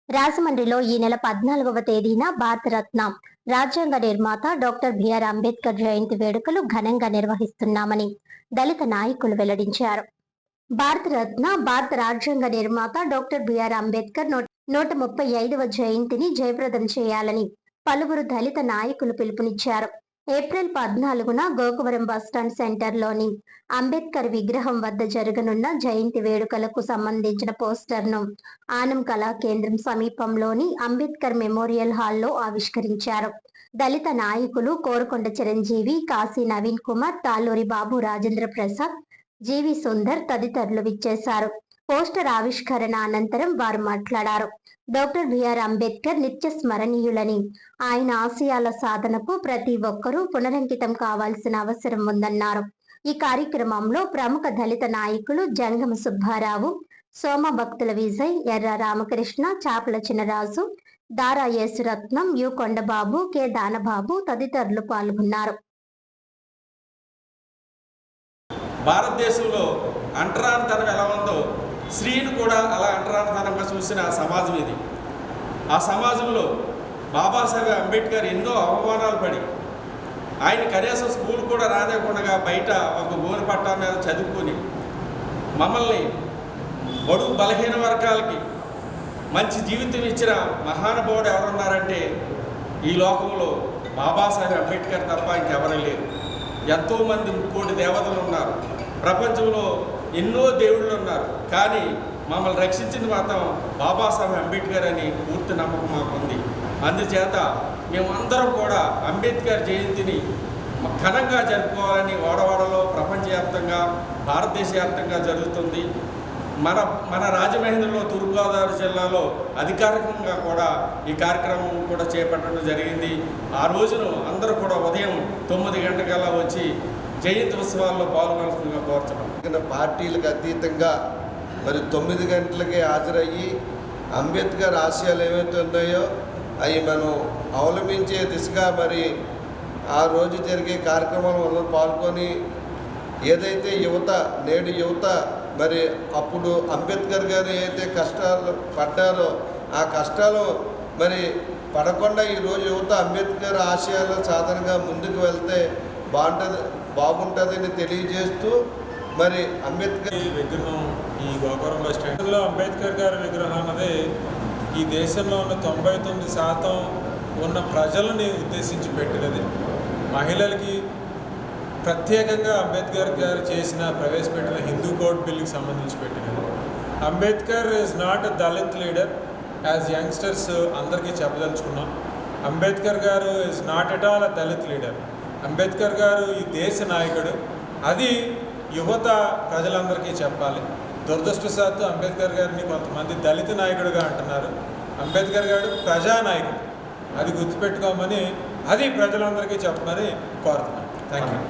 రాజమండ్రిలో ఈ నెల 14వ తేదీన భారతరత్న రాజ్యాంగ నిర్మాత డాక్టర్ బిఆర్ అంబేద్కర్ జయంతి వేడుకలు ఘనంగా నిర్వహిస్తున్నామని దళిత నాయకులు వెల్లడించారు. భారతరత్న భారత రాజ్యాంగ నిర్మాత డాక్టర్ బిఆర్ అంబేద్కర్ 135వ జయంతిని జయప్రదం చేయాలని పలువురు దళిత నాయకులు పిలుపునిచ్చారు. ఏప్రిల్ 14న గోకవరం బస్టాండ్ సెంటర్లోని అంబేద్కర్ విగ్రహం వద్ద జరగనున్న జయంతి వేడుకలకు సంబంధించిన పోస్టర్ను ఆనం కళా కేంద్రం సమీపంలోని అంబేద్కర్ మెమోరియల్ హాల్లో ఆవిష్కరించారు. దళిత నాయకులు కోరుకొండ చిరంజీవి, కాశీ నవీన్ కుమార్, తాళ్ళూరి బాబు రాజేంద్ర ప్రసాద్, జీవి సుందర్ తదితరులు విచ్చేశారు. పోస్టర్ ఆవిష్కరణ అనంతరం వారు మాట్లాడారు. డాక్టర్ బిఆర్ అంబేద్కర్ నిత్య స్మరణీయులని, ఆయన ఆశయాల సాధనకు ప్రతి ఒక్కరూ పునరంకితం కావాల్సిన అవసరం ఉందన్నారు. ఈ కార్యక్రమంలో ప్రముఖ దళిత నాయకులు జంగమ సుబ్బారావు, సోమ భక్తుల విజయ్, ఎర్ర రామకృష్ణ, చాపల చినరాజు, దారా యేసురత్నం, యు కొండబాబు, కె దానబాబు తదితరులు పాల్గొన్నారు. భారతదేశంలో అంటరానితనం ఎలా ఉందో స్త్రీని కూడా అలా అంటరానితనంగా చూసిన సమాజం ఇది. ఆ సమాజంలో బాబాసాహెబ్ అంబేద్కర్ ఎన్నో అవమానాలు పడి ఆయన కనీసం స్కూల్ కూడా రానివ్వకుండా బయట ఒక గోని పట్టా మీద చదువుకొని మమ్మల్ని బడుగు బలహీన వర్గాలకి మంచి జీవితం ఇచ్చిన మహానుభావుడు ఎవరున్నారంటే ఈ లోకంలో బాబాసాహెబ్ అంబేద్కర్ తప్ప ఇంకెవరూ లేరు. ఎంతోమంది కోటి దేవతలు ఉన్నారు, ప్రపంచంలో ఎన్నో దేవుళ్ళు ఉన్నారు, కానీ మమ్మల్ని రక్షించింది మాత్రం బాబాసాహెబ్ అంబేద్కర్ అని పూర్తి నమ్మకం మాకుంది. అందుచేత మేమందరం కూడా అంబేద్కర్ జయంతిని ఘనంగా జరుపుకోవాలని వాడవాడలో ప్రపంచవ్యాప్తంగా భారతదేశ వ్యాప్తంగా జరుగుతుంది. మన రాజమహేంద్రలో తూర్పుగోదావరి జిల్లాలో అధికారికంగా కూడా ఈ కార్యక్రమం కూడా చేపట్టడం జరిగింది. ఆ రోజును అందరూ కూడా ఉదయం 9 గంటలకల్లా వచ్చి జయంతి ఉత్సవాల్లో పాల్గొనాల్సిందిగా కోరుతున్నాం. పార్టీలకు అతీతంగా మరి 9 గంటలకి హాజరయ్యి అంబేద్కర్ ఆశయాలు ఏవైతే ఉన్నాయో అవి మనం అవలంబించే దిశగా మరి ఆ రోజు జరిగే కార్యక్రమంలో పాల్గొని ఏదైతే నేడు యువత మరి అప్పుడు అంబేద్కర్ గారు ఏదైతే కష్టాలు పడ్డారో ఆ కష్టాలు మరి పడకుండా ఈరోజు యువత అంబేద్కర్ ఆశయాల సాధనగా ముందుకు వెళ్తే బాగుంటుందని తెలియజేస్తూ మరి అంబేద్కర్ విగ్రహం ఈ గోకవరం బస్ స్టాండ్లో అంబేద్కర్ గారి విగ్రహం అన్నది ఈ దేశంలో ఉన్న 99% ఉన్న ప్రజలని ఉద్దేశించి పెట్టినది. మహిళలకి ప్రత్యేకంగా అంబేద్కర్ గారు ప్రవేశపెట్టిన హిందూ కోడ్ బిల్లుకి సంబంధించి పెట్టినది. Ambedkar is not a Dalit leader. As youngsters అందరికీ చెప్పదలుచుకున్నాం, అంబేద్కర్ గారు is not at all a Dalit leader. Ambedkar గారు ఈ దేశ నాయకుడు. అది యువత ప్రజలందరికీ చెప్పాలి. దురదృష్టవశాత్తు అంబేద్కర్ గారిని కొంతమంది దళిత నాయకుడిగా అంటున్నారు. అంబేద్కర్ గారు ప్రజానాయకుడు, అది గుర్తుపెట్టుకోమని అది ప్రజలందరికీ చెప్పమని కోరుతున్నాను. Thank you.